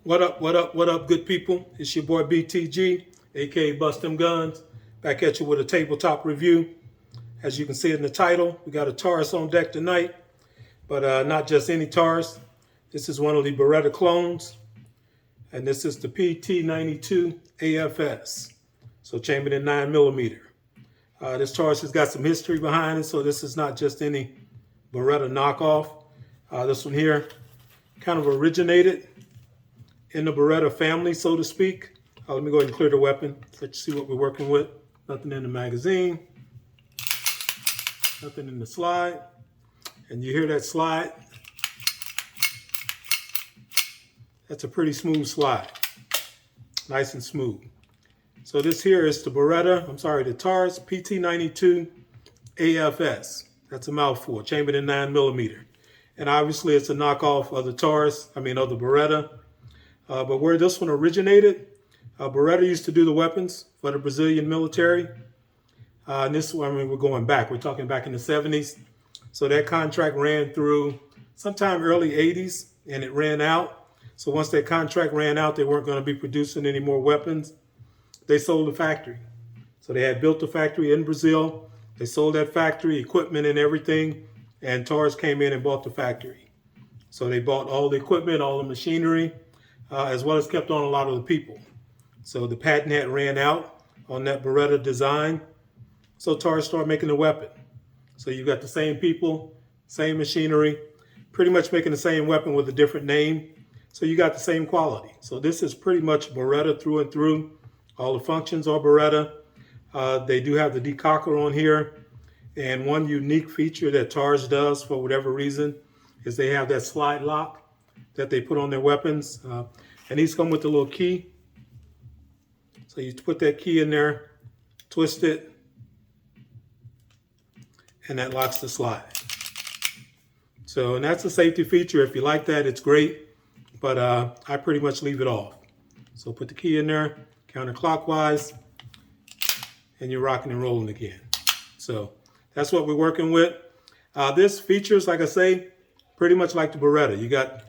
What up, what up, what up, good people? It's your boy BTG, aka Bust Them Guns, back at you with a tabletop review. As you can see in the title, we got a Taurus on deck tonight, but not just any Taurus. This is one of the Beretta clones, and this is the PT92 AFS, so chambered in 9mm. This Taurus has got some history behind it, so this is not just any Beretta knockoff. This one here kind of originated in the Beretta family, so to speak. Let me go ahead and clear the weapon. Let you see what we're working with. Nothing in the magazine. Nothing in the slide. And you hear that slide? That's a pretty smooth slide. Nice and smooth. So this here is the the Taurus PT92 AFS. That's a mouthful, chambered in 9mm. And obviously it's a knockoff of the of the Beretta. But where this one originated, Beretta used to do the weapons for the Brazilian military. And this one, we're going back. We're talking back in the 70s. So that contract ran through sometime early 80s, and it ran out. So once that contract ran out, they weren't going to be producing any more weapons. They sold the factory. So they had built the factory in Brazil. They sold that factory, equipment and everything, and Taurus came in and bought the factory. So they bought all the equipment, all the machinery, as well as kept on a lot of the people. So the patent had ran out on that Beretta design. So Taurus started making the weapon. So you've got the same people, same machinery, pretty much making the same weapon with a different name. So you got the same quality. So this is pretty much Beretta through and through. All the functions are Beretta. They do have the decocker on here. And one unique feature that Taurus does for whatever reason is they have that slide lock that they put on their weapons. And these come with a little key. So you put that key in there, twist it, and that locks the slide. So, and that's a safety feature. If you like that, it's great. But I pretty much leave it off. So put the key in there, counterclockwise, and you're rocking and rolling again. So that's what we're working with. This features, like I say, pretty much like the Beretta. You got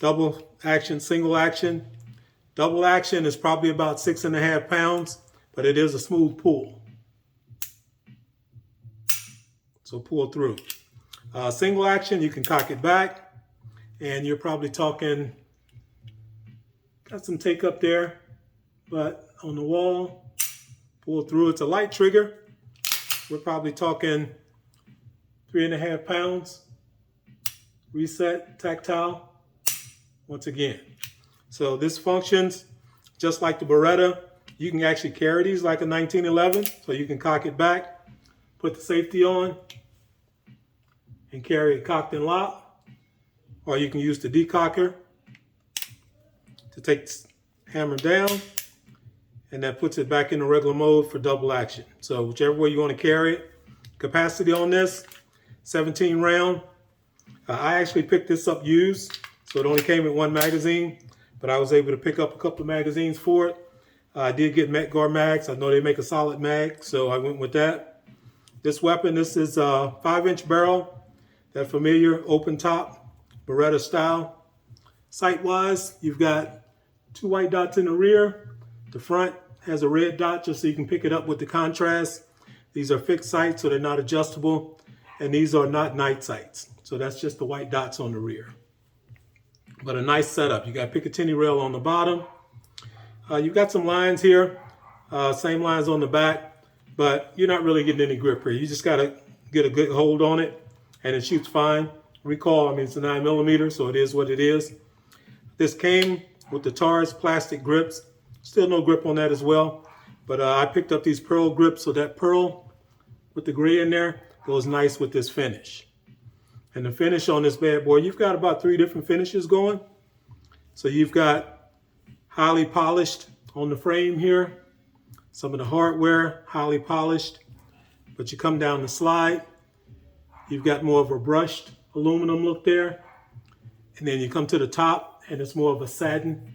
double action, single action. Double action is probably about 6.5 pounds, but it is a smooth pull. So pull through. Single action, you can cock it back, and you're probably talking, got some take up there, but on the wall, pull through. It's a light trigger. We're probably talking 3.5 pounds. Reset, tactile. Once again. So this functions just like the Beretta. You can actually carry these like a 1911. So you can cock it back, put the safety on, and carry it cocked and locked. Or you can use the decocker to take the hammer down, and that puts it back in the regular mode for double action. So whichever way you want to carry it. Capacity on this, 17 round. I actually picked this up used, so it only came in one magazine, but I was able to pick up a couple of magazines for it. I did get Metgar mags. I know they make a solid mag, so I went with that. This weapon, this is a 5-inch barrel, that familiar open top, Beretta style. Sight-wise, you've got 2 white dots in the rear. The front has a red dot just so you can pick it up with the contrast. These are fixed sights, so they're not adjustable, and these are not night sights. So that's just the white dots on the rear. But a nice setup. You got Picatinny rail on the bottom. You've got some lines here, same lines on the back, but you're not really getting any grip here. You just got to get a good hold on it, and it shoots fine. Recall, it's a 9mm, so it is what it is. This came with the Taurus plastic grips. Still no grip on that as well, but I picked up these pearl grips, so that pearl with the gray in there goes nice with this finish. And the finish on this bad boy, you've got about 3 different finishes going. So you've got highly polished on the frame here. Some of the hardware, highly polished. But you come down the slide, you've got more of a brushed aluminum look there. And then you come to the top, and it's more of a satin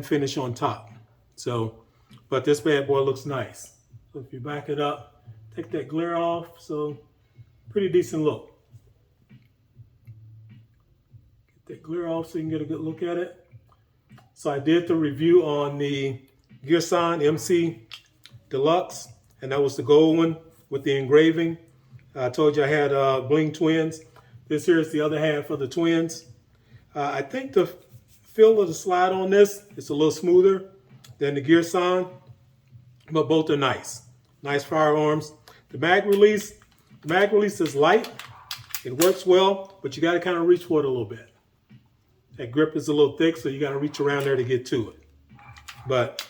finish on top. So, but this bad boy looks nice. So if you back it up, take that glare off. So pretty decent look. Get that glare off so you can get a good look at it. So I did the review on the Gearsign MC Deluxe, and that was the gold one with the engraving. I told you I had bling twins. This here is the other half of the twins. I think the feel of the slide on this is a little smoother than the Gearsign, but both are nice. Nice firearms. The mag release is light. It works well, but you got to kind of reach for it a little bit. That grip is a little thick, so you got to reach around there to get to it. But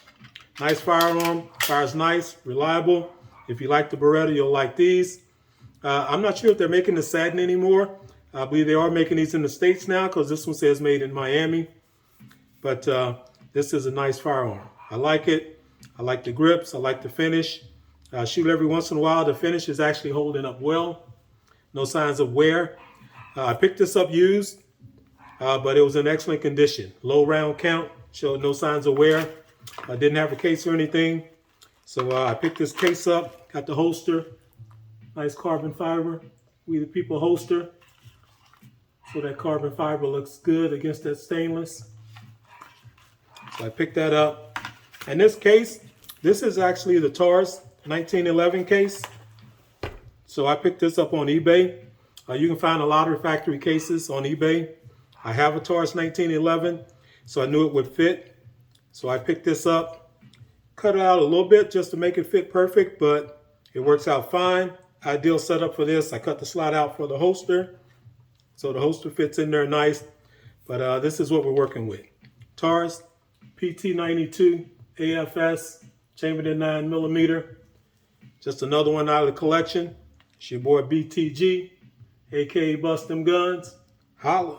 nice firearm, fires nice, reliable. If you like the Beretta, you'll like these. I'm not sure if they're making the satin anymore. I believe they are making these in the States now, because this one says made in Miami. But this is a nice firearm. I like it. I like the grips. I like the finish. Shoot every once in a while. The finish is actually holding up well. No signs of wear. I picked this up used, but it was in excellent condition. Low round count, showed no signs of wear. I didn't have a case or anything. So I picked this case up, got the holster. Nice carbon fiber. We the People holster. So that carbon fiber looks good against that stainless. So I picked that up. And this case, this is actually the Taurus 1911 case. So I picked this up on eBay. You can find a lot of factory cases on eBay. I have a Taurus 1911, so I knew it would fit. So I picked this up, cut it out a little bit just to make it fit perfect, but it works out fine. Ideal setup for this. I cut the slot out for the holster, so the holster fits in there nice. But this is what we're working with. Taurus PT92 AFS, chambered in 9mm. Just another one out of the collection. It's your boy BTG, aka Bust Them Guns. Holla.